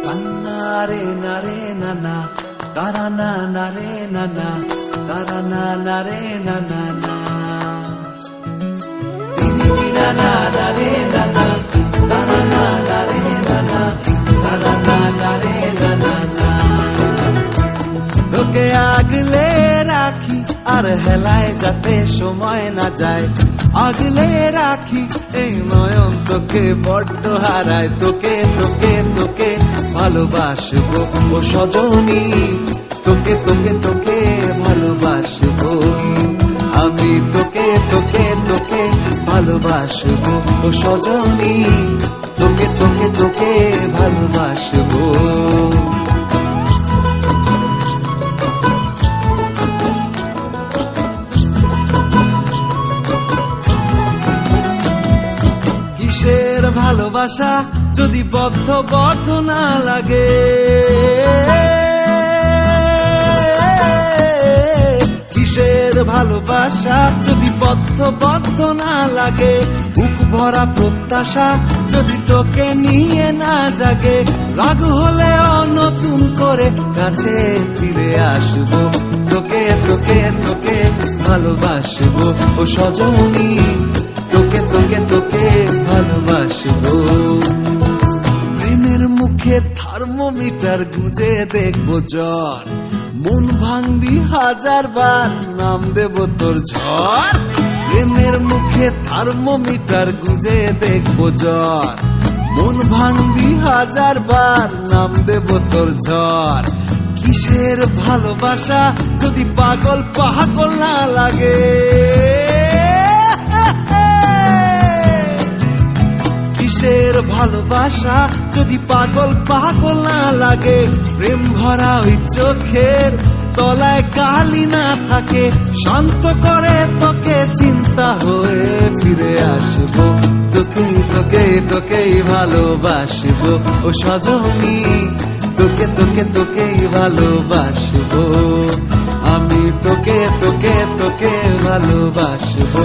Nare nare nana, tara na nare nana, tara na nare nana na. Dini na na nare nana, tara na nare nana, tara na nare nana na. তোকে আগলে রাখি আর হেলায় যাতে সময় না যায়, আগলে রাখি এই নয়ন তোকে বড্ড হারায়। তোকে তোকে তোকে ভালোবাসবো ও সজনী, তোকে তোকে তোকে ভালোবাসবো আমি, তোকে তোকে তোকে ভালোবাসবো ও সজনী, তোকে তোকে তোকে ভালোবাসবো। কিসের ভালোবাসা যদি বদ্ধ বদ্ধ না লাগে, কিসের ভালোবাসা যদি বদ্ধ বদ্ধ না লাগে, বুক ভরা প্রত্যাশা যদি তোকে নিয়ে না জাগে, রাগ হলেও নতুন করে কাছে ফিরে আসবো, তোকে তোকে তোকে ভালোবাসবো ও সজনী, তোকে তোকে তোকে ভালোবাসবো। প্রেমের মুখে থার্মোমিটার গুঁজে দেখবো জ্বর, মন ভাঙবি হাজার বার নাম দেব তোর ঝড়। প্রেমের মুখে থার্মোমিটার গুঁজে দেখবো জ্বর, মন ভাঙবি হাজার বার নাম দেব তোর ঝড়। কিসের ভালোবাসা যদি পাগল পাগল না লাগে, কিসের ভালোবাসা যদি পাগল পাগল না লাগে, প্রেম ভরা ওই চোখের তলায় কালি না থাকে, শান্ত করে তোকে চিন্তা হয়ে ফিরে আসবো, তোকে তোকে তোকেই ভালোবাসবো ও সজনী, তোকে তোকে তোকেই ভালোবাসবো আমি, তোকে তোকে তোকে ভালোবাসবো।